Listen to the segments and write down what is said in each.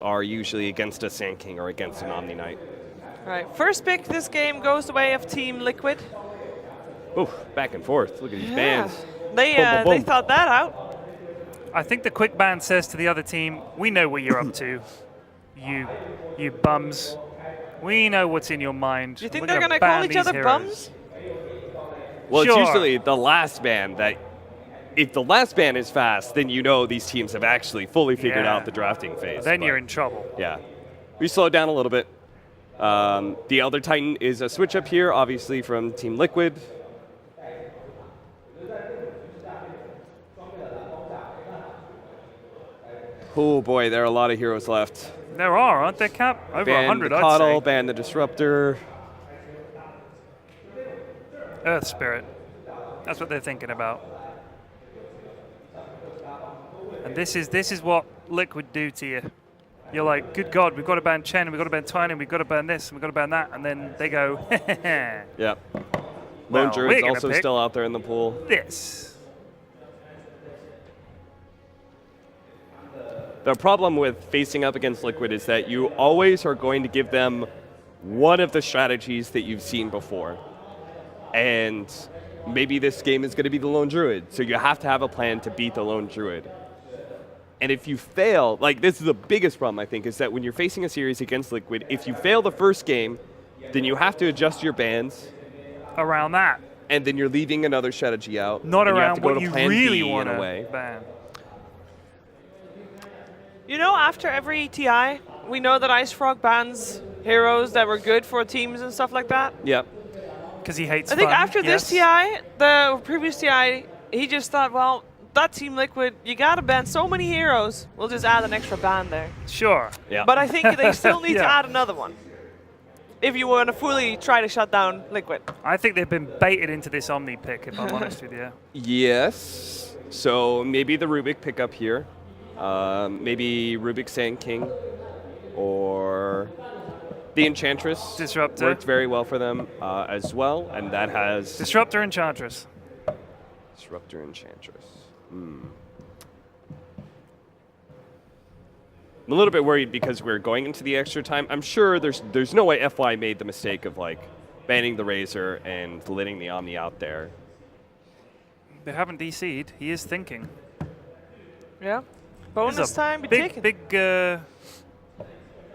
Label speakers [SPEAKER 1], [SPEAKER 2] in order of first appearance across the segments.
[SPEAKER 1] are usually against a Sand King or against an Omni Knight.
[SPEAKER 2] All right, first pick this game goes the way of Team Liquid.
[SPEAKER 1] Oof, back and forth. Look at these bans.
[SPEAKER 2] They
[SPEAKER 1] Boom, boom, boom.
[SPEAKER 2] they thought that out.
[SPEAKER 3] I think the quick ban says to the other team, we know what you're up to. You bums. We know what's in your mind.
[SPEAKER 2] Do you think
[SPEAKER 3] We're
[SPEAKER 2] they're
[SPEAKER 3] gonna
[SPEAKER 2] going to call
[SPEAKER 3] ban
[SPEAKER 2] each
[SPEAKER 3] these
[SPEAKER 2] other
[SPEAKER 3] heroes."
[SPEAKER 2] bums?
[SPEAKER 1] Well,
[SPEAKER 3] Sure.
[SPEAKER 1] it's usually the last ban that, if the last ban is fast, then you know these teams have actually fully figured
[SPEAKER 3] Yeah.
[SPEAKER 1] out the drafting phase.
[SPEAKER 3] Then
[SPEAKER 1] but
[SPEAKER 3] you're in trouble.
[SPEAKER 1] Yeah. We slowed down a little bit. The Elder Titan is a switch up here, obviously from Team Liquid. Oh boy, there are a lot of heroes left.
[SPEAKER 3] There are, aren't there, Cap? Over
[SPEAKER 1] Ban
[SPEAKER 3] 100,
[SPEAKER 1] the
[SPEAKER 3] I'd
[SPEAKER 1] Coddle,
[SPEAKER 3] say.
[SPEAKER 1] ban the Disruptor.
[SPEAKER 3] Earth Spirit. That's what they're thinking about. And this is what Liquid do to you. You're like, good God, we've got to ban Chen, and we've got to ban Twine, and we've got to ban this, and we've got to ban that. And then they go,
[SPEAKER 1] Yeah.
[SPEAKER 3] Well,
[SPEAKER 1] Lone
[SPEAKER 3] we're
[SPEAKER 1] Druid's
[SPEAKER 3] gonna
[SPEAKER 1] also
[SPEAKER 3] pick-
[SPEAKER 1] still out there in the pool.
[SPEAKER 3] this.
[SPEAKER 1] The problem with facing up against Liquid is that you always are going to give them one of the strategies that you've seen before. And maybe this game is going to be the Lone Druid, so you have to have a plan to beat the Lone Druid. And if you fail, like this is the biggest problem I think, is that when you're facing a series against Liquid, if you fail the first game, then you have to adjust your bans,
[SPEAKER 3] Around that.
[SPEAKER 1] and then you're leaving another strategy out.
[SPEAKER 3] Not
[SPEAKER 1] and you have
[SPEAKER 3] around
[SPEAKER 1] to go
[SPEAKER 3] what
[SPEAKER 1] to
[SPEAKER 3] you
[SPEAKER 1] plan
[SPEAKER 3] really
[SPEAKER 1] B
[SPEAKER 3] want
[SPEAKER 1] in a
[SPEAKER 3] to
[SPEAKER 1] way.
[SPEAKER 3] ban.
[SPEAKER 2] You know, after every TI, we know that Ice Frog bans heroes that were good for teams and stuff like that.
[SPEAKER 1] Yeah.
[SPEAKER 3] Because he hates
[SPEAKER 2] I think
[SPEAKER 3] fun,
[SPEAKER 2] after this
[SPEAKER 3] yes.
[SPEAKER 2] TI, the previous TI, he just thought, well, that Team Liquid, you got to ban so many heroes. We'll just add an extra ban there.
[SPEAKER 3] Sure.
[SPEAKER 1] Yeah.
[SPEAKER 2] But I think they still need to
[SPEAKER 3] Yeah.
[SPEAKER 2] add another one if you want to fully try to shut down Liquid.
[SPEAKER 3] I think they've been baited into this Omni pick, if I'm honest with you.
[SPEAKER 1] Yes. So maybe the Rubik pick up here. Maybe Rubik Sand King or the Enchantress.
[SPEAKER 3] Disruptor.
[SPEAKER 1] Worked very well for them as well, and that has
[SPEAKER 3] Disruptor Enchantress.
[SPEAKER 1] Disruptor Enchantress. I'm a little bit worried because we're going into the extra time. I'm sure there's no way FY made the mistake of like banning the Razor and letting the Omni out there.
[SPEAKER 3] They haven't DC'd. He is thinking.
[SPEAKER 2] Yeah.
[SPEAKER 3] There's
[SPEAKER 2] Bonus
[SPEAKER 3] a
[SPEAKER 2] time, be
[SPEAKER 3] big,
[SPEAKER 2] taken.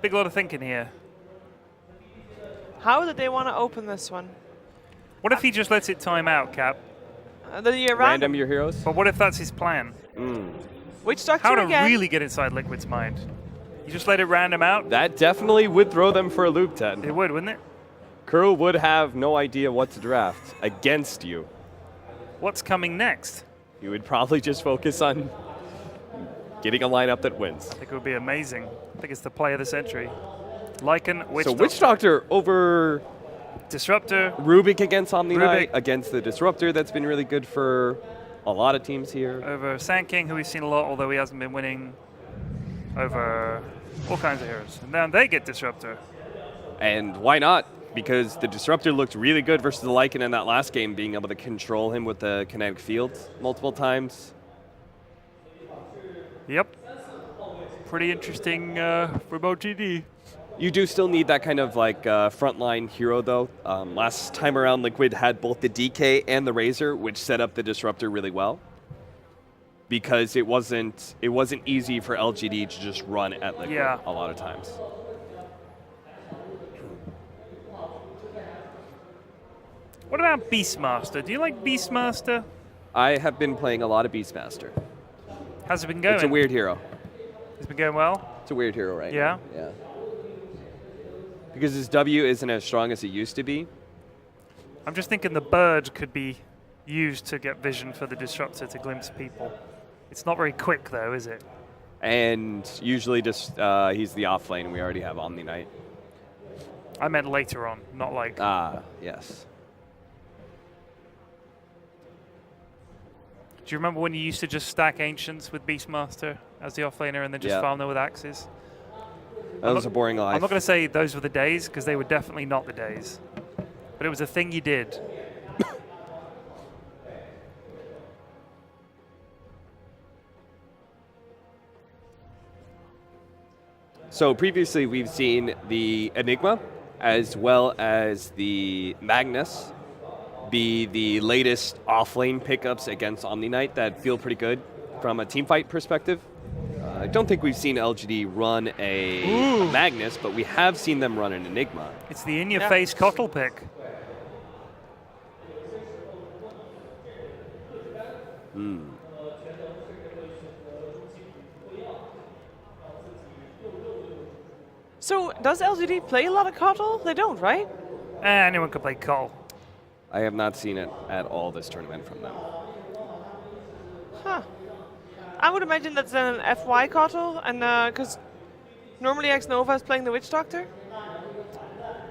[SPEAKER 3] big lot of thinking here.
[SPEAKER 2] How did they want to open this one?
[SPEAKER 3] What if he just lets it time out, Cap?
[SPEAKER 2] The year
[SPEAKER 1] Random your heroes.
[SPEAKER 3] But what if that's his plan?
[SPEAKER 2] Which structure
[SPEAKER 3] How to
[SPEAKER 2] again?
[SPEAKER 3] really get inside Liquid's mind? You just let it random out?
[SPEAKER 1] That definitely would throw them for a loop, Ted.
[SPEAKER 3] It would, wouldn't it?
[SPEAKER 1] Kuro would have no idea what to draft against you.
[SPEAKER 3] What's coming next?
[SPEAKER 1] You would probably just focus on getting a lineup that wins.
[SPEAKER 3] I think it would be amazing. I think it's the play of the century. Lycan, Witch
[SPEAKER 1] So
[SPEAKER 3] Doctor.
[SPEAKER 1] Witch Doctor over
[SPEAKER 3] Disruptor.
[SPEAKER 1] Rubik against Omni Knight,
[SPEAKER 3] Rubik.
[SPEAKER 1] against the Disruptor. That's been really good for a lot of teams here.
[SPEAKER 3] Over Sand King, who we've seen a lot, although he hasn't been winning. Over all kinds of heroes. And then they get Disruptor.
[SPEAKER 1] And why not? Because the Disruptor looked really good versus the Lycan in that last game, being able to control him with the kinetic field multiple times.
[SPEAKER 3] Yep. Pretty interesting for LGD.
[SPEAKER 1] You do still need that kind of like frontline hero though. Last time around, Liquid had both the DK and the Razor, which set up the Disruptor really well. Because it wasn't easy for LGD to just run at Liquid a lot of times.
[SPEAKER 3] What about Beastmaster? Do you like Beastmaster?
[SPEAKER 1] I have been playing a lot of Beastmaster.
[SPEAKER 3] How's it been going?
[SPEAKER 1] It's a weird hero.
[SPEAKER 3] It's been going well?
[SPEAKER 1] It's a weird hero right
[SPEAKER 3] Yeah?
[SPEAKER 1] now. Yeah. Because his W isn't as strong as it used to be.
[SPEAKER 3] I'm just thinking the bird could be used to get vision for the Disruptor to glimpse people. It's not very quick though, is it?
[SPEAKER 1] And usually just he's the off lane. We already have Omni Knight.
[SPEAKER 3] I meant later on, not like...
[SPEAKER 1] Yes.
[SPEAKER 3] Do you remember when you used to just stack Ancients with Beastmaster as the offlaner and then just farm them with axes?
[SPEAKER 1] That was a boring life.
[SPEAKER 3] I'm not going to say those were the days, because they were definitely not the days. But it was a thing you did.
[SPEAKER 1] So previously we've seen the Enigma as well as the Magnus be the latest off-lane pickups against Omni Knight that feel pretty good from a teamfight perspective. I don't think we've seen LGD run a Magnus, but we have seen them run an Enigma.
[SPEAKER 3] It's the in-your-face Kotl pick.
[SPEAKER 2] So, does LGD play a lot of Kotl? They don't, right?
[SPEAKER 3] Anyone could play Cole.
[SPEAKER 1] I have not seen it at all this tournament from them.
[SPEAKER 2] Huh. I would imagine that's an FY Kotl, and because normally X-Nova is playing the Witch Doctor.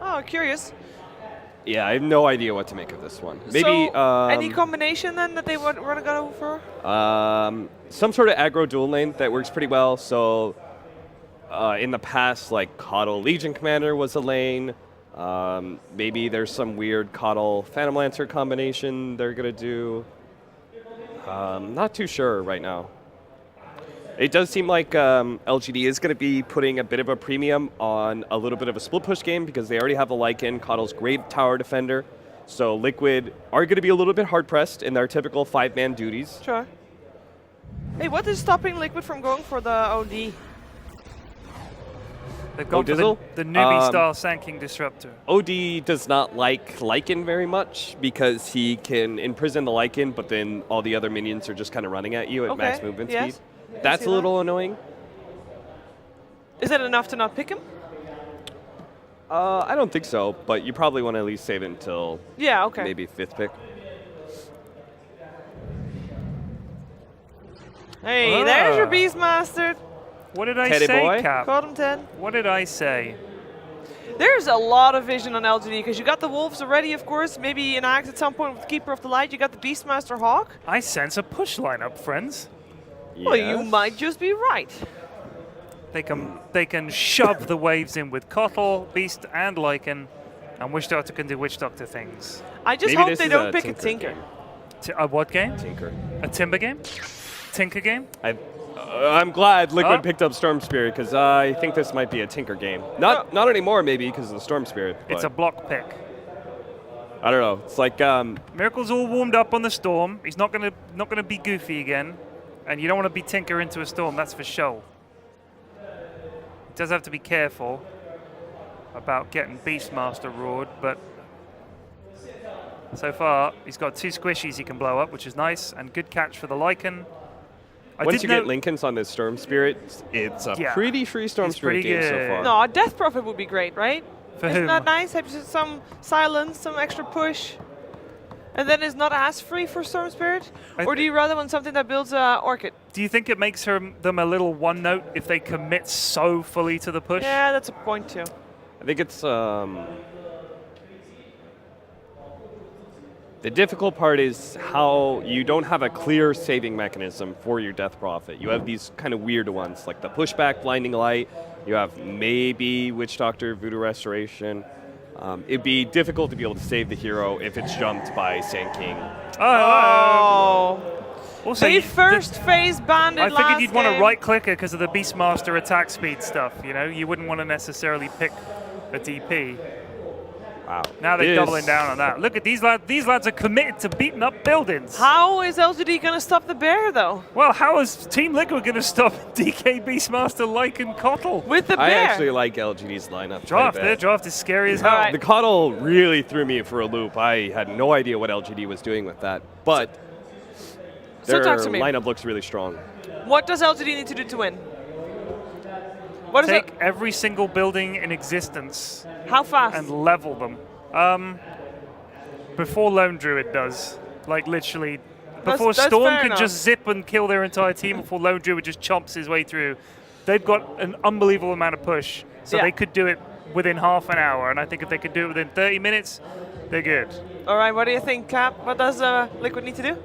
[SPEAKER 2] Oh, curious.
[SPEAKER 1] Yeah, I have no idea what to make of this one. Maybe
[SPEAKER 2] so, any combination then that they want to go for?
[SPEAKER 1] Some sort of aggro dual lane that works pretty well. So in the past, like Kotl Legion Commander was a lane. Maybe there's some weird Kotl Phantom Lancer combination they're going to do. Not too sure right now. It does seem like LGD is going to be putting a bit of a premium on a little bit of a split push game because they already have a Lycan, Kotl's great tower defender. So Liquid are going to be a little bit hard-pressed in their typical 5-man duties.
[SPEAKER 2] Sure. Hey, what is stopping Liquid from going for the OD?
[SPEAKER 3] They've gone for the newbie-style Sanking Disruptor.
[SPEAKER 1] OD does not like Lycan very much because he can imprison the Lycan, but then all the other minions are just kind of running at you at max movement speed. That's a little annoying.
[SPEAKER 2] Is that enough to not pick him?
[SPEAKER 1] I don't think so, but you probably want to at least save it until maybe 5th pick.
[SPEAKER 2] Hey, there's your Beastmaster.
[SPEAKER 3] What did I
[SPEAKER 1] Teddy
[SPEAKER 3] say,
[SPEAKER 1] boy?
[SPEAKER 3] Cap?
[SPEAKER 2] Caught him, Ted.
[SPEAKER 3] What did I say?
[SPEAKER 2] There's a lot of vision on LGD because you got the Wolves already, of course. Maybe an Axe at some point with Keeper of the Light. You got the Beastmaster Hawk.
[SPEAKER 3] I sense a push lineup, friends.
[SPEAKER 1] Yes.
[SPEAKER 2] Well, you might just be right.
[SPEAKER 3] They can shove the waves in with Kotl, Beast, and Lycan, and Witch Doctor can do Witch Doctor things.
[SPEAKER 2] I just
[SPEAKER 1] Maybe
[SPEAKER 2] hope they don't pick a Tinker.
[SPEAKER 3] A what game?
[SPEAKER 1] Tinker.
[SPEAKER 3] A Timber game? Tinker game?
[SPEAKER 1] I'm glad Liquid picked up Storm Spirit because I think this might be a Tinker game. Not anymore, maybe because of the Storm Spirit.
[SPEAKER 3] It's a block pick.
[SPEAKER 1] I don't know. It's like
[SPEAKER 3] Miracle's all warmed up on the Storm. He's not gonna be goofy again, and you don't want to be Tinker into a Storm. That's for sure. He does have to be careful about getting Beastmaster roared, but so far he's got 2 squishies he can blow up, which is nice, and good catch for the Lycan.
[SPEAKER 1] once you get Lincolns on this Storm Spirit, it's a pretty free Storm Spirit game so far.
[SPEAKER 2] No, a Death Prophet would be great, right?
[SPEAKER 3] For
[SPEAKER 2] Isn't
[SPEAKER 3] whom?
[SPEAKER 2] that nice? Have some silence, some extra push. And then it's not as free for Storm Spirit? Or do you rather want something that builds Orchid?
[SPEAKER 3] Do you think it makes them a little one-note if they commit so fully to the push?
[SPEAKER 2] Yeah, that's a point too.
[SPEAKER 1] I think it's the difficult part is how you don't have a clear saving mechanism for your Death Prophet. You have these kind of weird ones, like the pushback, Blinding Light. You have maybe Witch Doctor, Voodoo Restoration. It'd be difficult to be able to save the hero if it's jumped by Sand King.
[SPEAKER 2] Oh.
[SPEAKER 3] Also,
[SPEAKER 2] They first phase banded
[SPEAKER 3] I
[SPEAKER 2] last
[SPEAKER 3] figured you'd want to
[SPEAKER 2] game.
[SPEAKER 3] right-clicker because of the Beastmaster attack speed stuff, you know? You wouldn't want to necessarily pick a DP.
[SPEAKER 1] Wow.
[SPEAKER 3] Now they're doubling down on that. Look at these lads. These lads are committed to beating up buildings.
[SPEAKER 2] How is LGD going to stop the bear, though?
[SPEAKER 3] Well, how is Team Liquid going to stop DK Beastmaster Lycan Kotl?
[SPEAKER 2] With the bear?
[SPEAKER 1] I actually like LGD's lineup.
[SPEAKER 3] Their draft is scary as hell.
[SPEAKER 2] Alright.
[SPEAKER 1] The Kotl really threw me for a loop. I had no idea what LGD was doing with that, but their
[SPEAKER 2] talk to me.
[SPEAKER 1] lineup looks really strong.
[SPEAKER 2] What does LGD need to do to win? What is
[SPEAKER 3] Take
[SPEAKER 2] it?
[SPEAKER 3] every single building in existence
[SPEAKER 2] How fast?
[SPEAKER 3] and level them. Before Lone Druid does. Like, literally. Before
[SPEAKER 2] That's
[SPEAKER 3] Storm
[SPEAKER 2] fair
[SPEAKER 3] could
[SPEAKER 2] enough.
[SPEAKER 3] just zip and kill their entire team, before Lone Druid just chomps his way through. They've got an unbelievable amount of push, so
[SPEAKER 2] Yeah.
[SPEAKER 3] they could do it within half an hour. And I think if they could do it within 30 minutes, they're good.
[SPEAKER 2] All right, what do you think, Cap? What does Liquid need to do?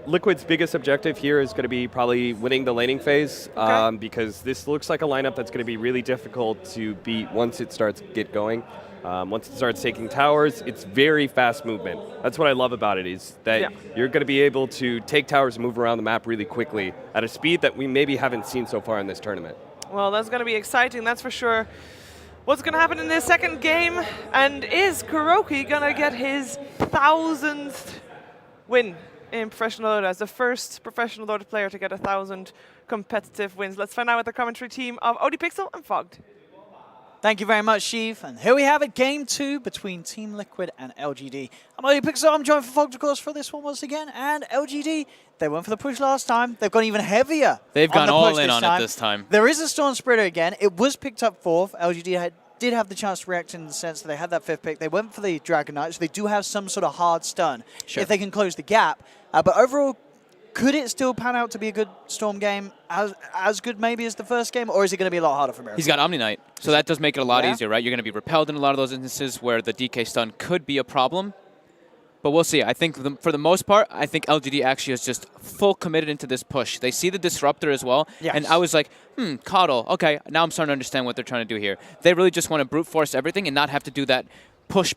[SPEAKER 1] Liquid's biggest objective here is going to be probably winning the laning phase because this looks like a lineup that's going to be really difficult to beat once it starts get going. Once it starts taking towers, it's very fast movement. That's what I love about it, is that you're going to be able to take towers and move around the map really quickly at a speed that we maybe haven't seen so far in this tournament.
[SPEAKER 2] Well, that's going to be exciting, that's for sure. What's going to happen in this second game? And is Kuroki going to get his 1,000th win in professional Dota as the first professional Dota player to get 1,000 competitive wins? Let's find out with the commentary team of ODPixel and Fogged.
[SPEAKER 4] Thank you very much, Sheev. And here we have it, Game 2 between Team Liquid and LGD. I'm ODPixel, I'm joined for Fogged, of course, for this one once again. And LGD, they went for the push last time. They've gone even heavier.
[SPEAKER 5] They've gone all in on it this time.
[SPEAKER 4] There is a Storm Spreader again. It was picked up 4th. LGD did have the chance to react in the sense that they had that 5th pick. They went for the Dragon Knight, so they do have some sort of hard stun if they can close the gap. But overall, could it still pan out to be a good Storm game, as good maybe as the first game, or is it going to be a lot harder for Miracle?
[SPEAKER 5] He's got Omni Knight, so that does make it a lot easier, right? You're going to be repelled in a lot of those instances where the DK stun could be a problem. But we'll see. I think for the most part, I think LGD actually is just full committed into this push. They see the Disruptor as well, and I was like, Coddle, okay, now I'm starting to understand what they're trying to do here. They really just want to brute force everything and not have to do that push,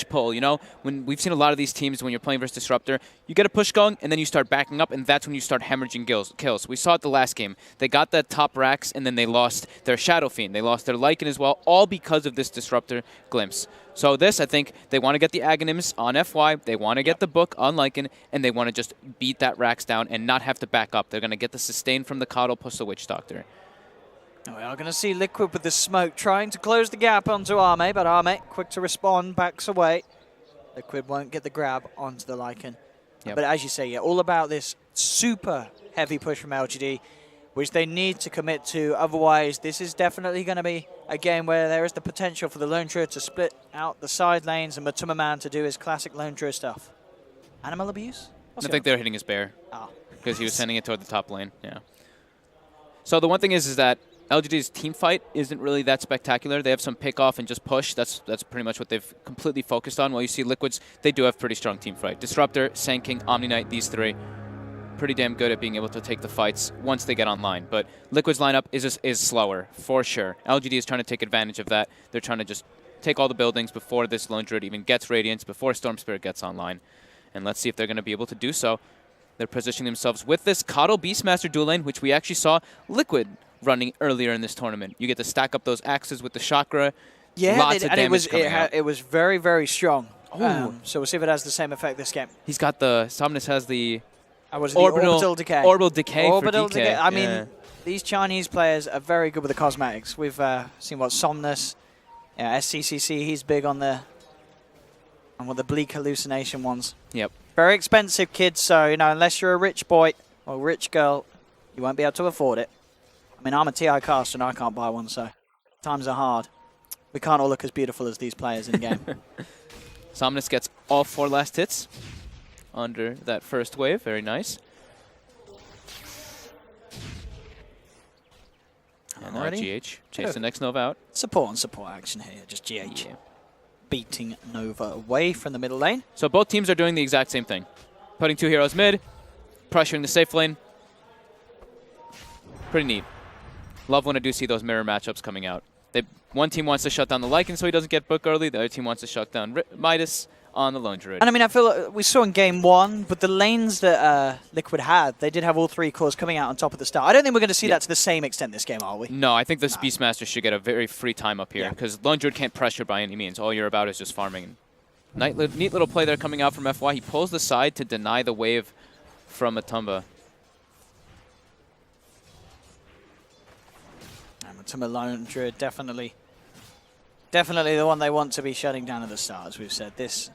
[SPEAKER 5] pull, you know? When we've seen a lot of these teams, when you're playing versus Disruptor, you get a push going, and then you start backing up, and that's when you start hemorrhaging kills. We saw it the last game. They got that top racks, and then they lost their Shadow Fiend. They lost their Lycan as well, all because of this Disruptor glimpse. So this, I think, they want to get the Aghanims on FY, they want to get the book on Lycan, and they want to just beat that racks down and not have to back up. They're going to get the sustain from the Coddle plus the Witch Doctor.
[SPEAKER 4] We are going to see Liquid with the smoke trying to close the gap onto Arme, but Arme, quick to respond, backs away. Liquid won't get the grab onto the Lycan. But as you say, yeah, all about this super heavy push from LGD, which they need to commit to. Otherwise, this is definitely going to be a game where there is the potential for the Lone Trio to split out the side lanes and Matuma Man to do his classic Lone Trio stuff. Animal abuse?
[SPEAKER 5] I think they're hitting his bear because he was sending it toward the top lane. Yeah. So the one thing is that LGD's team fight isn't really that spectacular. They have some pick off and just push. That's pretty much what they've completely focused on. While you see Liquids, they do have pretty strong team fight. Disruptor, Sand King, Omni Knight, these three, pretty damn good at being able to take the fights once they get online. But Liquid's lineup is slower, for sure. LGD is trying to take advantage of that. They're trying to just take all the buildings before this Lone Druid even gets Radiance, before Storm Spirit gets online. And let's see if they're going to be able to do so. They're positioning themselves with this Coddle Beastmaster dual lane, which we actually saw Liquid running earlier in this tournament. You get to stack up those axes with the chakra.
[SPEAKER 4] Yeah,
[SPEAKER 5] lots of damage
[SPEAKER 4] it was very, very strong. So we'll see if it has the same effect this game.
[SPEAKER 5] He's got the Somnus has the
[SPEAKER 4] orbital decay.
[SPEAKER 5] Orbital decay.
[SPEAKER 4] Orbital
[SPEAKER 5] for DK.
[SPEAKER 4] decay. I mean, these Chinese players are very good with the cosmetics. We've seen what Somnus, SCCC. He's big on the bleak hallucination ones.
[SPEAKER 5] Yep.
[SPEAKER 4] Very expensive, kids. So unless you're a rich boy or rich girl, you won't be able to afford it. I mean, I'm a TI caster and I can't buy one, so times are hard. We can't all look as beautiful as these players in the game.
[SPEAKER 5] Somnus gets all 4 last hits under that first wave. Very nice. And now GH chase the next Nova out.
[SPEAKER 4] Support and support action here, just GH. Yeah. Beating Nova away from the middle lane.
[SPEAKER 5] So both teams are doing the exact same thing. Putting 2 heroes mid, pressuring the safe lane. Pretty neat. Love when I do see those mirror matchups coming out. One team wants to shut down the Lycan so he doesn't get book early. The other team wants to shut down Midas on the Lone Druid.
[SPEAKER 4] And I mean, I feel like we saw in game 1, but the lanes that Liquid had, they did have all 3 cores coming out on top of the start. I don't think we're going to see that to the same extent this game, are we?
[SPEAKER 5] No, I think the Beastmaster should get a very free time up here because Lone Druid can't pressure by any means. All you're about is just farming. Neat little play there coming out from FY. He pulls the side to deny the wave from Matumba.
[SPEAKER 4] Matuma Lone Druid definitely the one they want to be shutting down at the start, as we've said. This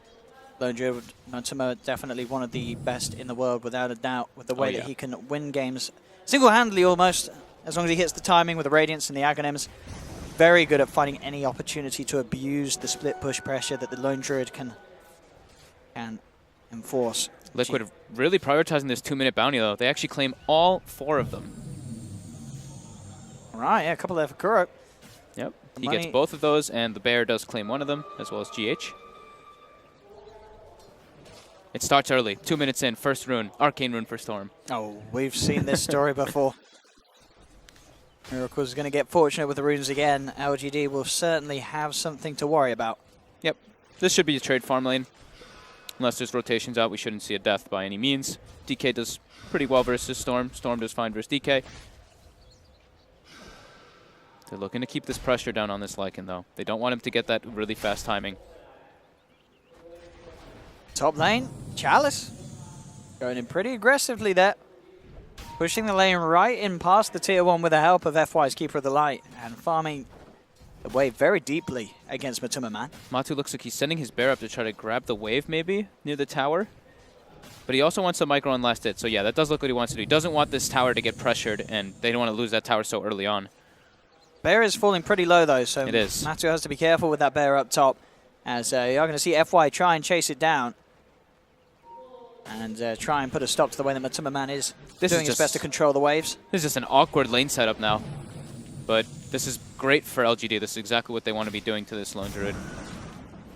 [SPEAKER 4] Lone Druid, Matuma, definitely one of the best in the world, without a doubt, with the way that he can win games single-handedly almost, as long as he hits the timing with the Radiance and the Aghanims. Very good at finding any opportunity to abuse the split push pressure that the Lone Druid can enforce.
[SPEAKER 5] Liquid really prioritizing this 2-minute bounty, though. They actually claim all 4 of them.
[SPEAKER 4] Right, yeah, a couple there for Kuro.
[SPEAKER 5] Yep, he gets both of those, and the bear does claim one of them, as well as GH. It starts early, 2 minutes in, first rune, Arcane Rune for Storm.
[SPEAKER 4] Oh, we've seen this story before. Miracle's going to get fortunate with the runes again. LGD will certainly have something to worry about.
[SPEAKER 5] Yep, this should be a trade farm lane. Unless there's rotations out, we shouldn't see a death by any means. DK does pretty well versus Storm. Storm does fine versus DK. They're looking to keep this pressure down on this Lycan, though. They don't want him to get that really fast timing.
[SPEAKER 4] Top lane, Chalice. Going in pretty aggressively there. Pushing the lane right in past the tier 1 with the help of FY's Keeper of the Light. And farming the wave very deeply against Matuma Man.
[SPEAKER 5] Matu looks like he's sending his bear up to try to grab the wave, maybe, near the tower. But he also wants the micro on last hit. So yeah, that does look what he wants to do. He doesn't want this tower to get pressured, and they don't want to lose that tower so early on.
[SPEAKER 4] Bear is falling pretty low, though, so
[SPEAKER 5] it is.
[SPEAKER 4] Matu has to be careful with that bear up top. As you're going to see FY try and chase it down. And try and put a stop to the way that Matuma Man is doing his best to control the waves.
[SPEAKER 5] This is just an awkward lane setup now. But this is great for LGD. This is exactly what they want to be doing to this Lone Druid,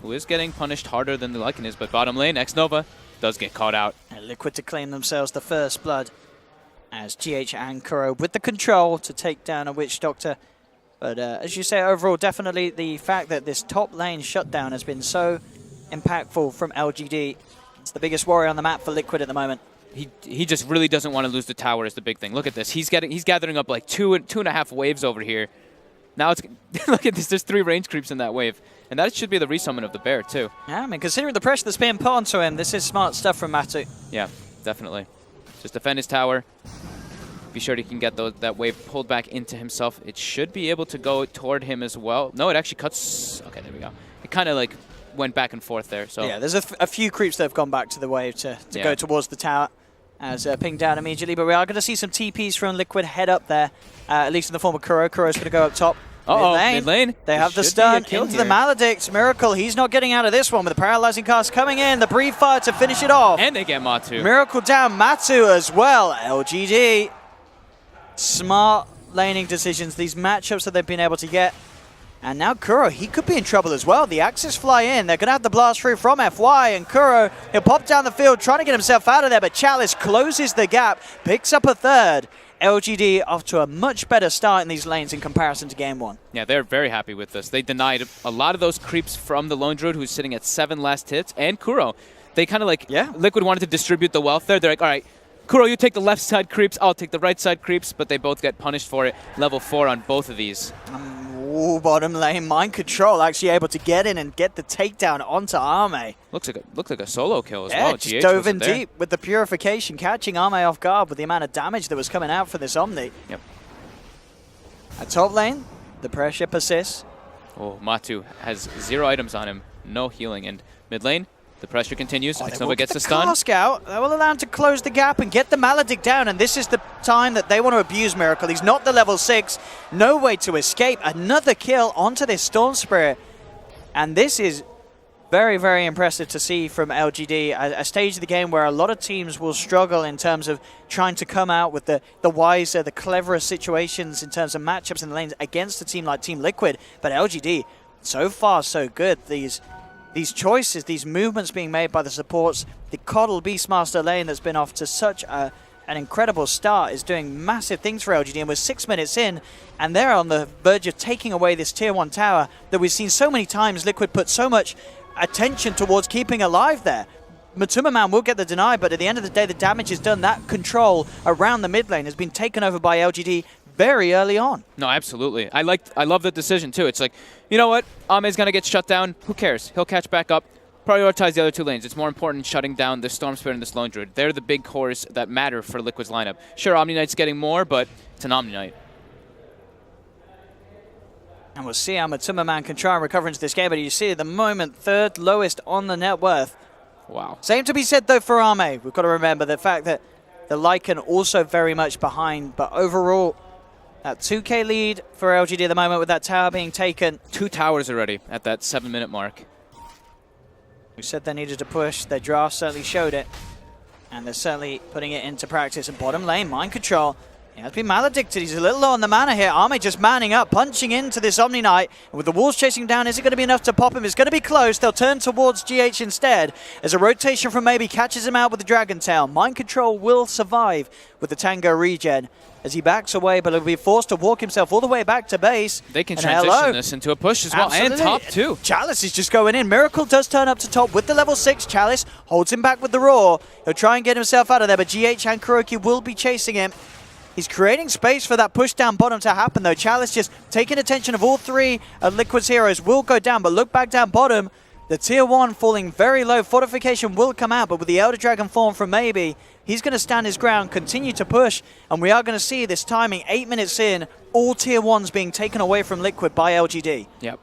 [SPEAKER 5] who is getting punished harder than the Lycan is. But bottom lane, X-Nova does get caught out.
[SPEAKER 4] And Liquid to claim themselves the first blood. As GH and Kuro with the control to take down a Witch Doctor. But as you say, overall, definitely the fact that this top lane shutdown has been so impactful from LGD. It's the biggest warrior on the map for Liquid at the moment.
[SPEAKER 5] He just really doesn't want to lose the tower is the big thing. Look at this. He's gathering up like two and a half waves over here. Now it's look at this. There's 3 range creeps in that wave. And that should be the resummon of the bear too.
[SPEAKER 4] Yeah, I mean, considering the pressure that's being put onto him, this is smart stuff from Matu.
[SPEAKER 5] Yeah, definitely. Just defend his tower. Be sure he can get that wave pulled back into himself. It should be able to go toward him as well. No, it actually cuts. Okay, there we go. It kind of like went back and forth there. So
[SPEAKER 4] yeah, there's a few creeps that have gone back to the wave to go towards the tower as pinged down immediately. But we are going to see some TPs from Liquid head up there, at least in the form of Kuro. Kuro's going to go up top.
[SPEAKER 5] Mid lane.
[SPEAKER 4] They have the stun into the Maledict. Miracle, he's not getting out of this one with the paralyzing cast coming in. The Breathe Fire to finish it off.
[SPEAKER 5] And they get Matu.
[SPEAKER 4] Miracle down, Matu as well. LGD. Smart laning decisions, these matchups that they've been able to get. And now Kuro, he could be in trouble as well. The Axis fly in. They're going to have the blast through from FY. And Kuro, he'll pop down the field trying to get himself out of there. But Chalice closes the gap, picks up a third. LGD off to a much better start in these lanes in comparison to game 1.
[SPEAKER 5] Yeah, they're very happy with this. They denied a lot of those creeps from the Lone Druid, who's sitting at 7 last hits, and Kuro. They kind of like, Liquid wanted to distribute the wealth there. They're like, all right, Kuro, you take the left side creeps, I'll take the right side creeps, but they both get punished for it. Level 4 on both of these.
[SPEAKER 4] Bottom lane, Mind Control actually able to get in and get the takedown onto Arme.
[SPEAKER 5] Looks like a solo kill as well.
[SPEAKER 4] Just dove in deep with the Purification, catching Arme off guard with the amount of damage that was coming out for this Omni.
[SPEAKER 5] Yep.
[SPEAKER 4] At top lane, the pressure persists.
[SPEAKER 5] Oh, Matu has 0 items on him, no healing. And mid lane, the pressure continues. X-Nova gets the stun.
[SPEAKER 4] Cask out. They will allow him to close the gap and get the Maledict down. And this is the time that they want to abuse Miracle. He's not the level 6. No way to escape. Another kill onto this Storm Spirit. And this is very, very impressive to see from LGD. A stage of the game where a lot of teams will struggle in terms of trying to come out with the wiser, the cleverer situations in terms of matchups in the lanes against a team like Team Liquid. But LGD, so far so good. These choices, these movements being made by the supports, the Coddle Beastmaster lane that's been off to such an incredible start is doing massive things for LGD, and we're 6 minutes in, and they're on the verge of taking away this tier 1 tower that we've seen so many times Liquid put so much attention towards keeping alive there. Matuma Man will get the deny, but at the end of the day, the damage is done. That control around the mid lane has been taken over by LGD very early on.
[SPEAKER 5] No, absolutely. I love the decision too. It's like, you know what? Ame's going to get shut down. Who cares? He'll catch back up. Prioritize the other 2 lanes. It's more important shutting down the Storm Spirit and this Lone Druid. They're the big cores that matter for Liquid's lineup. Sure, Omni Knight's getting more, but it's an Omni Knight.
[SPEAKER 4] And we'll see how Matuma Man can try and recover into this game, but you see at the moment, 3rd lowest on the net worth.
[SPEAKER 5] Wow.
[SPEAKER 4] Same to be said, though, for Arme. We've got to remember the fact that the Lycan also very much behind, but overall, that 2k lead for LGD at the moment with that tower being taken.
[SPEAKER 5] 2 towers already at that 7-minute mark.
[SPEAKER 4] We said they needed to push. Their draft certainly showed it. And they're certainly putting it into practice. And bottom lane, Mind Control. He has been maledicted. He's a little low on the mana here. Arme just manning up, punching into this Omni Knight. And with the walls chasing him down, is it going to be enough to pop him? It's going to be close. They'll turn towards GH instead. As a rotation from maybe catches him out with the Dragon Tail. Mind Control will survive with the Tango regen as he backs away, but he'll be forced to walk himself all the way back to base.
[SPEAKER 5] They can transition this into a push as well. And top too.
[SPEAKER 4] Chalice is just going in. Miracle does turn up to top with the level 6. Chalice holds him back with the Roar. He'll try and get himself out of there, but GH and Kuroki will be chasing him. He's creating space for that push down bottom to happen, though. Chalice just taking attention of all three of Liquid's heroes will go down, but look back down bottom. The tier 1 falling very low. Fortification will come out, but with the Elder Dragon form from Maybe, he's going to stand his ground, continue to push, and we are going to see this timing, 8 minutes in, all tier 1s being taken away from Liquid by LGD.
[SPEAKER 5] Yep.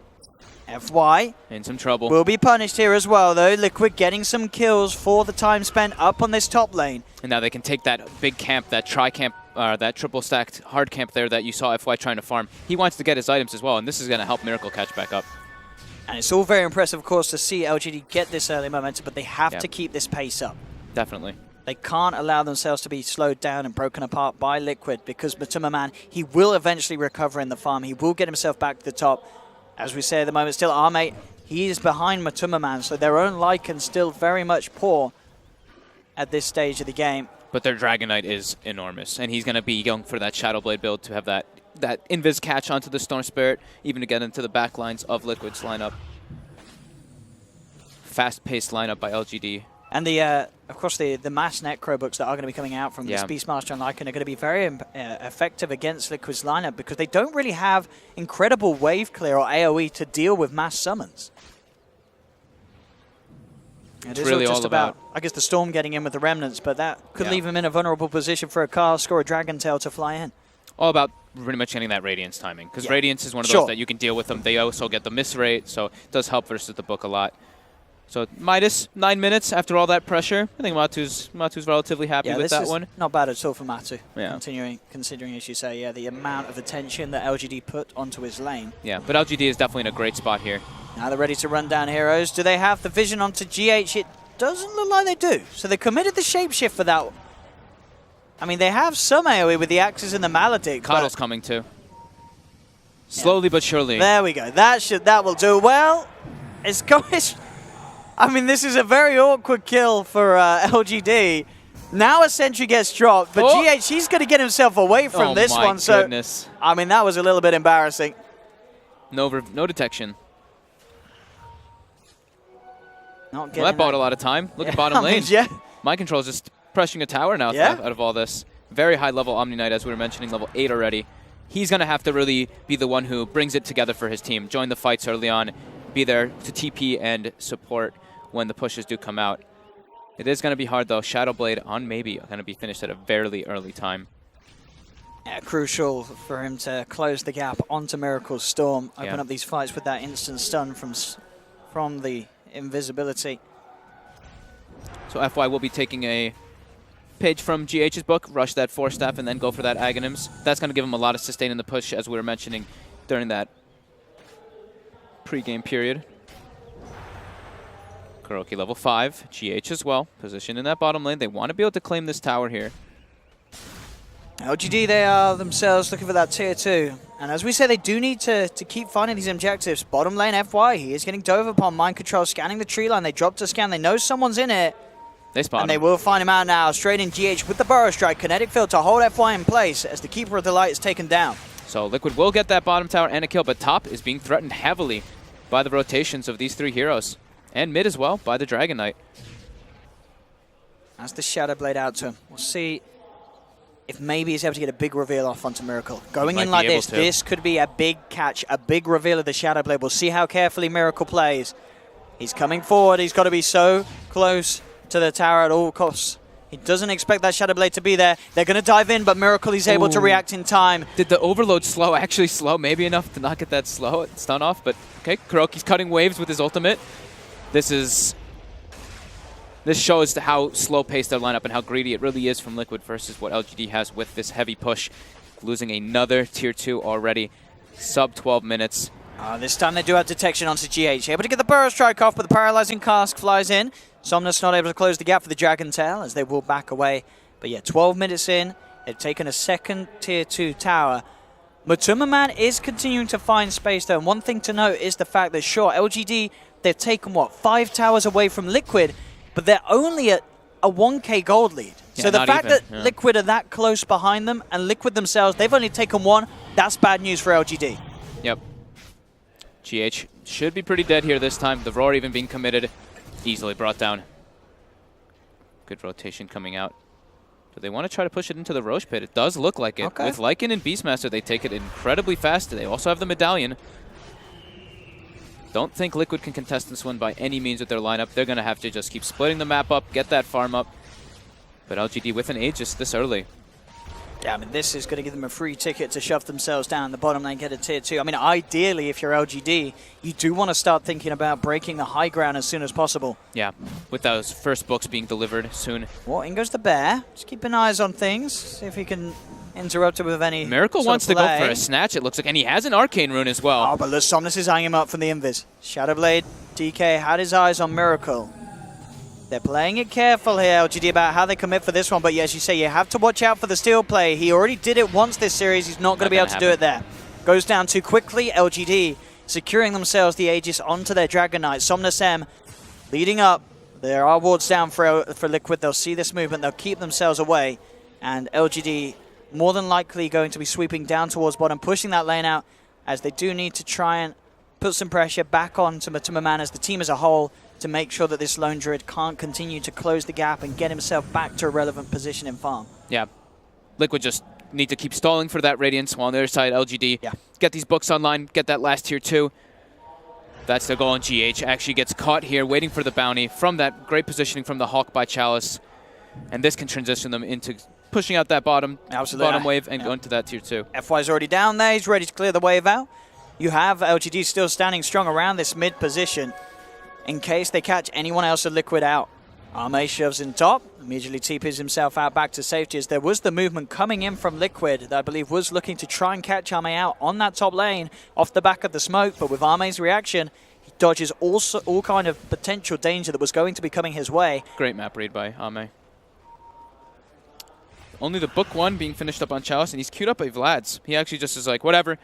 [SPEAKER 4] FY
[SPEAKER 5] in some trouble.
[SPEAKER 4] Will be punished here as well, though. Liquid getting some kills for the time spent up on this top lane.
[SPEAKER 5] And now they can take that big camp, that tri-camp, that triple stacked hard camp there that you saw FY trying to farm. He wants to get his items as well, and this is going to help Miracle catch back up.
[SPEAKER 4] And it's all very impressive, of course, to see LGD get this early momentum, but they have to keep this pace up.
[SPEAKER 5] Definitely.
[SPEAKER 4] They can't allow themselves to be slowed down and broken apart by Liquid, because Matuma Man, he will eventually recover in the farm. He will get himself back to the top. As we say at the moment, still Armate, he is behind Matuma Man, so their own Lycan still very much poor at this stage of the game.
[SPEAKER 5] But their Dragon Knight is enormous, and he's going to be going for that Shadowblade build to have that Invis catch onto the Storm Spirit, even to get into the back lines of Liquid's lineup. Fast-paced lineup by LGD.
[SPEAKER 4] And of course, the mass necro books that are going to be coming out from this Beastmaster and Lycan are going to be very effective against Liquid's lineup, because they don't really have incredible wave clear or AoE to deal with mass summons. It is
[SPEAKER 5] really
[SPEAKER 4] just
[SPEAKER 5] all
[SPEAKER 4] about, I guess, the Storm getting in with the Remnants, but that could leave him in a vulnerable position for a Cask or a Dragon Tail to fly in.
[SPEAKER 5] All about pretty much getting that Radiance timing, because Radiance is one of those that you can deal with them. They also get the miss rate, so it does help versus the book a lot. So Midas, 9 minutes after all that pressure. I think Matu's relatively happy with that one.
[SPEAKER 4] Not bad at all for Matu.
[SPEAKER 5] Yeah.
[SPEAKER 4] Considering, as you say, the amount of attention that LGD put onto his lane.
[SPEAKER 5] Yeah, but LGD is definitely in a great spot here.
[SPEAKER 4] Now they're ready to run down heroes. Do they have the vision onto GH? It doesn't look like they do. So they committed the shapeshift for that. I mean, they have some AoE with the Axes and the Maledict.
[SPEAKER 5] Coddle's coming too. Slowly but surely.
[SPEAKER 4] There we go. That will do. Well, it's going. I mean, this is a very awkward kill for LGD. Now a sentry gets dropped, but GH, he's going to get himself away from this one.
[SPEAKER 5] Goodness.
[SPEAKER 4] So, I mean, that was a little bit embarrassing.
[SPEAKER 5] No detection.
[SPEAKER 4] Not
[SPEAKER 5] Well, that bought a lot of time. Look at bottom lane.
[SPEAKER 4] Yeah.
[SPEAKER 5] Mind Control's just pressing a tower now out of all this. Very high level Omni Knight, as we were mentioning, level 8 already. He's going to have to really be the one who brings it together for his team. Join the fights early on. Be there to TP and support when the pushes do come out. It is going to be hard, though. Shadowblade on Maybe going to be finished at a very early time.
[SPEAKER 4] Yeah, crucial for him to close the gap onto Miracle's Storm. Open up these fights with that instant stun from the invisibility.
[SPEAKER 5] So FY will be taking a page from GH's book, rush that 4-staff, and then go for that Aghanims. That's going to give him a lot of sustain in the push, as we were mentioning during that pre-game period. Kuroki level 5, GH as well, positioned in that bottom lane. They want to be able to claim this tower here.
[SPEAKER 4] LGD, they are themselves looking for that tier 2. And as we say, they do need to keep finding these objectives. Bottom lane FY, he is getting dove upon. Mind Control scanning the tree line. They drop to scan. They know someone's in it.
[SPEAKER 5] They spot
[SPEAKER 4] and they will find him out now. Straight in GH with the Burrow Strike. Kinetic Field to hold FY in place as the Keeper of the Light is taken down.
[SPEAKER 5] So Liquid will get that bottom tower and a kill, but top is being threatened heavily by the rotations of these 3 heroes. And mid as well by the Dragon Knight.
[SPEAKER 4] As the Shadowblade out to him. We'll see if maybe he's able to get a big reveal off onto Miracle. Going in like this could be a big catch, a big reveal of the Shadowblade. We'll see how carefully Miracle plays. He's coming forward. He's got to be so close to the tower at all costs. He doesn't expect that Shadowblade to be there. They're going to dive in, but Miracle is able to react in time.
[SPEAKER 5] Did the overload actually slow? Maybe enough to not get that stun off, but okay, Kuroki's cutting waves with his ultimate. This shows how slow-paced their lineup and how greedy it really is from Liquid versus what LGD has with this heavy push. Losing another tier 2 already. Sub 12 minutes.
[SPEAKER 4] This time they do have detection onto GH. Able to get the Burrow Strike off, but the Paralyzing Cask flies in. Somnus not able to close the gap for the Dragon Tail as they will back away. But yeah, 12 minutes in. They've taken a second tier 2 tower. Matuma Man is continuing to find space though. And one thing to note is the fact that, sure, LGD, they've taken, 5 towers away from Liquid, but they're only at a 1k gold lead.
[SPEAKER 5] Yeah,
[SPEAKER 4] so the fact that Liquid are that close behind them, and Liquid themselves, they've only taken 1, that's bad news for LGD.
[SPEAKER 5] Yep. GH should be pretty dead here this time. The Roar even being committed. Easily brought down. Good rotation coming out but they want to try to push it into the Roche pit. It does look like it.
[SPEAKER 4] Okay.
[SPEAKER 5] With Lycan and Beastmaster, they take it incredibly fast. They also have the medallion. Don't think Liquid can contest this one by any means with their lineup. They're going to have to just keep splitting the map up, get that farm up. But LGD with an Aegis this early.
[SPEAKER 4] Yeah, I mean, this is going to give them a free ticket to shove themselves down the bottom lane, get a tier 2. I mean, ideally, if you're LGD, you do want to start thinking about breaking the high ground as soon as possible.
[SPEAKER 5] Yeah, with those first books being delivered soon.
[SPEAKER 4] Well, in goes the bear. Just keeping eyes on things, see if he can interrupt it with any
[SPEAKER 5] Miracle
[SPEAKER 4] sort
[SPEAKER 5] wants
[SPEAKER 4] of
[SPEAKER 5] to go
[SPEAKER 4] play.
[SPEAKER 5] for a snatch, it looks like, and he has an Arcane Rune as well.
[SPEAKER 4] Oh, but the Somnus is eyeing him up from the Invis. Shadowblade, DK had his eyes on Miracle. They're playing it careful here, LGD, about how they commit for this one. But yeah, as you say, you have to watch out for the steal play. He already did it once this series. He's not going to be able to do it there. Goes down too quickly. LGD securing themselves the Aegis onto their Dragon Knight. Somnus M leading up. There are wards down for Liquid. They'll see this movement. They'll keep themselves away. And LGD more than likely going to be sweeping down towards bottom, pushing that lane out, as they do need to try and put some pressure back on to Matuma as the team as a whole, to make sure that this Lone Druid can't continue to close the gap and get himself back to a relevant position in farm.
[SPEAKER 5] Yeah. Liquid just need to keep stalling for that Radiance, while on the other side, LGD, get these books online, get that last tier 2. That's their goal, and GH actually gets caught here, waiting for the bounty from that great positioning from the Hawk by Chalice. And this can transition them into pushing out that bottom wave and going to that tier 2.
[SPEAKER 4] FY's already down there. He's ready to clear the wave out. You have LGD still standing strong around this mid position in case they catch anyone else of Liquid out. Arme shoves in top, immediately TPs himself out back to safety, as there was the movement coming in from Liquid that I believe was looking to try and catch Arme out on that top lane off the back of the smoke, but with Arme's reaction, he dodges all kind of potential danger that was going to be coming his way.
[SPEAKER 5] Great map read by Arme. Only the book 1 being finished up on Chalice, and he's queued up by Vlad's. He actually just is like, whatever,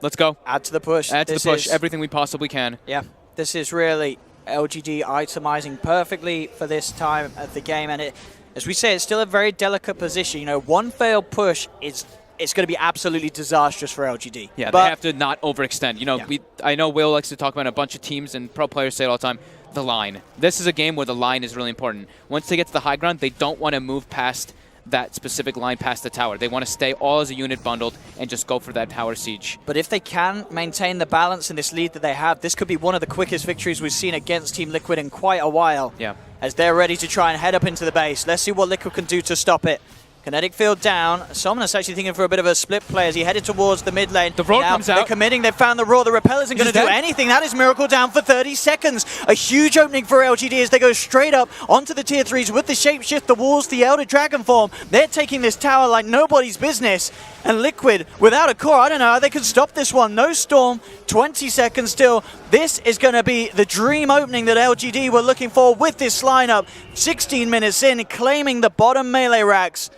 [SPEAKER 5] let's go.
[SPEAKER 4] Add to the push.
[SPEAKER 5] Add to the push, everything we possibly can.
[SPEAKER 4] Yeah, this is really LGD itemizing perfectly for this time of the game, and as we say, it's still a very delicate position. You know, one failed push it's going to be absolutely disastrous for LGD.
[SPEAKER 5] Yeah,
[SPEAKER 4] but
[SPEAKER 5] they have to not overextend. You know, I know Will likes to talk about a bunch of teams, and pro players say it all the time, the line. This is a game where the line is really important. Once they get to the high ground, they don't want to move past that specific line past the tower. They want to stay all as a unit bundled and just go for that tower siege.
[SPEAKER 4] But if they can maintain the balance in this lead that they have, this could be one of the quickest victories we've seen against Team Liquid in quite a while.
[SPEAKER 5] Yeah.
[SPEAKER 4] As they're ready to try and head up into the base. Let's see what Liquid can do to stop it. Kinetic field down. Somnus actually thinking for a bit of a split play as he headed towards the mid lane.
[SPEAKER 5] The roar comes out.
[SPEAKER 4] They're committing. They've found the roar. The repel isn't going to do anything. That is Miracle down for 30 seconds. A huge opening for LGD as they go straight up onto the tier 3s with the shapeshift, the walls, the Elder Dragon form. They're taking this tower like nobody's business. And Liquid, without a core, I don't know how they can stop this one. No Storm, 20 seconds still. This is going to be the dream opening that LGD were looking for with this lineup. 16 minutes in, claiming the bottom melee racks.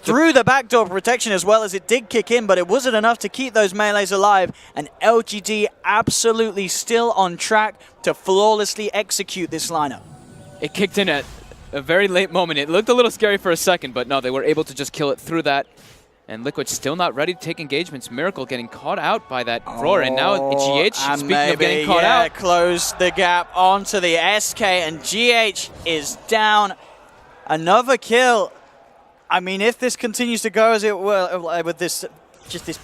[SPEAKER 4] Through the backdoor protection as well, as it did kick in, but it wasn't enough to keep those melees alive. And LGD absolutely still on track to flawlessly execute this lineup.
[SPEAKER 5] It kicked in at a very late moment. It looked a little scary for a second, but no, they were able to just kill it through that. And Liquid still not ready to take engagements. Miracle getting caught out by that roar, and now GH, speaking of getting caught out.
[SPEAKER 4] Close the gap onto the SK, and GH is down. Another kill. I mean, if this continues to go as it will, with this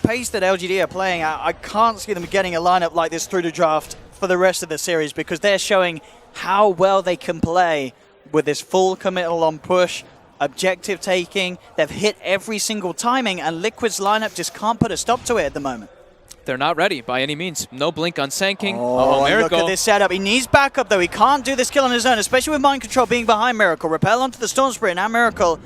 [SPEAKER 4] pace that LGD are playing, I can't see them getting a lineup like this through the draft for the rest of the series, because they're showing how well they can play with this full committal on push, objective taking. They've hit every single timing, and Liquid's lineup just can't put a stop to it at the moment.
[SPEAKER 5] They're not ready by any means. No blink on Sand-King.
[SPEAKER 4] Oh,
[SPEAKER 5] Miracle.
[SPEAKER 4] Look at this setup. He needs backup, though. He can't do this kill on his own, especially with Mind Control being behind Miracle. Repel onto the Storm Spirit. Now Miracle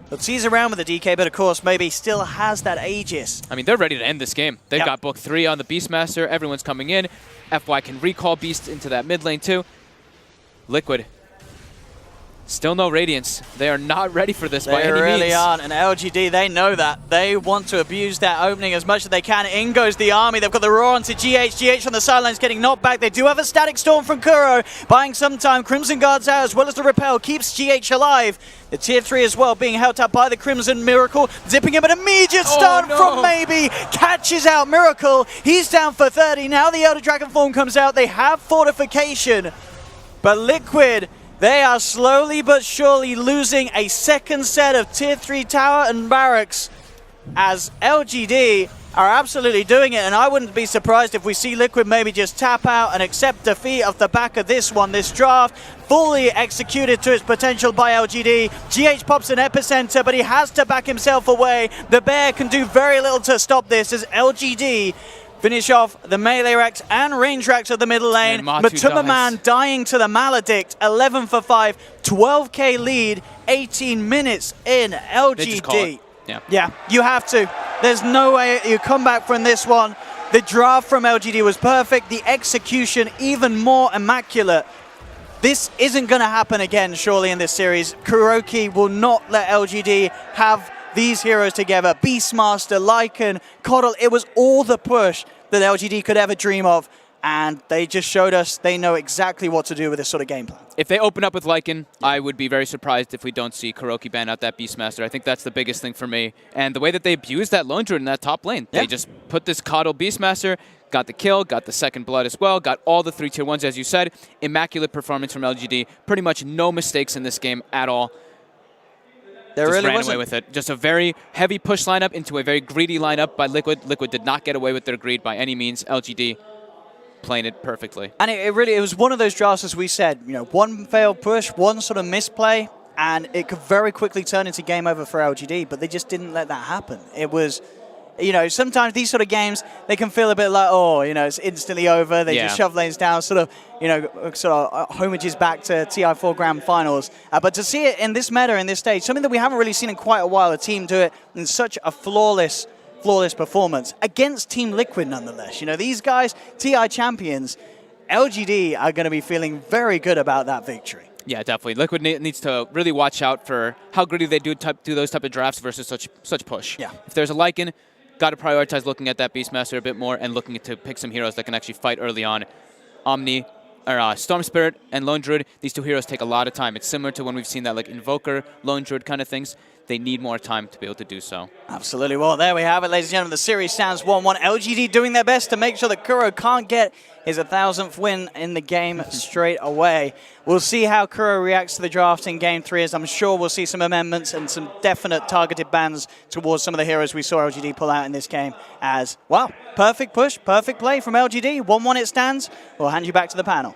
[SPEAKER 4] will tease around with the DK, but of course, maybe still has that Aegis.
[SPEAKER 5] I mean, they're ready to end this game. They've got book 3 on the Beastmaster. Everyone's coming in. FY can recall Beast into that mid lane, too. Liquid. Still no Radiance. They are not ready for this by any means.
[SPEAKER 4] They really aren't, and LGD, they know that. They want to abuse that opening as much as they can. In goes the army. They've got the roar onto GH. GH on the sidelines getting knocked back. They do have a static storm from Kuro, buying some time. Crimson Guards out as well as the repel. Keeps GH alive. The tier 3 as well being held up by the Crimson. Miracle zipping him an immediate stun from Maybe. Catches out Miracle. He's down for 30. Now the Elder Dragon form comes out. They have fortification, but Liquid, They are slowly but surely losing a second set of Tier 3 tower and barracks as LGD are absolutely doing it, and I wouldn't be surprised if we see Liquid maybe just tap out and accept defeat off the back of this one. This draft fully executed to its potential by LGD. GH pops an epicenter, but he has to back himself away. The Bear can do very little to stop this as LGD finish off the melee racks and range racks of the middle lane. Matuma Man dying to the Maledict, 11 for 5, 12k lead, 18 minutes in LGD. Yeah, you have to. There's no way you come back from this one. The draft from LGD was perfect. The execution even more immaculate. This isn't going to happen again, surely, in this series. Kuroki will not let LGD have these heroes together. Beastmaster, Lycan, Coddle, it was all the push that LGD could ever dream of. And they just showed us they know exactly what to do with this sort of game plan.
[SPEAKER 5] If they open up with Lycan, I would be very surprised if we don't see Kuroki ban out that Beastmaster. I think that's the biggest thing for me. And the way that they abused that Lone Druid in that top lane, they just put this Coddle Beastmaster, got the kill, got the second blood as well, got all the 3 tier 1s, as you said. Immaculate performance from LGD. Pretty much no mistakes in this game at all.
[SPEAKER 4] There
[SPEAKER 5] just
[SPEAKER 4] really
[SPEAKER 5] ran
[SPEAKER 4] wasn't.
[SPEAKER 5] away with it. Just a very heavy push lineup into a very greedy lineup by Liquid. Liquid did not get away with their greed by any means. LGD playing it perfectly.
[SPEAKER 4] And it was one of those drafts, as we said, you know, one failed push, one sort of misplay, and it could very quickly turn into game over for LGD, but they just didn't let that happen. It was, you know, sometimes these sort of games, they can feel a bit like, oh, you know, it's instantly over. They just shove lanes down, sort of, you know, sort of homages back to TI4 Grand Finals. But to see it in this meta, in this stage, something that we haven't really seen in quite a while, a team do it in such a flawless performance against Team Liquid nonetheless. You know, these guys, TI champions, LGD are going to be feeling very good about that victory.
[SPEAKER 5] Yeah, definitely. Liquid needs to really watch out for how gritty they do those type of drafts versus such push.
[SPEAKER 4] Yeah.
[SPEAKER 5] If there's a Lycan, got to prioritize looking at that Beastmaster a bit more and looking to pick some heroes that can actually fight early on. Omni, or Storm Spirit and Lone Druid, these 2 heroes take a lot of time. It's similar to when we've seen that like Invoker, Lone Druid kind of things. They need more time to be able to do so.
[SPEAKER 4] Absolutely. Well, there we have it, ladies and gentlemen. The series stands 1-1. LGD doing their best to make sure that Kuro can't get his 1,000th win in the game straight away. We'll see how Kuro reacts to the draft in Game 3, as I'm sure we'll see some amendments and some definite targeted bans towards some of the heroes we saw LGD pull out in this game. As, well, perfect push, perfect play from LGD. 1-1 it stands. We'll hand you back to the panel.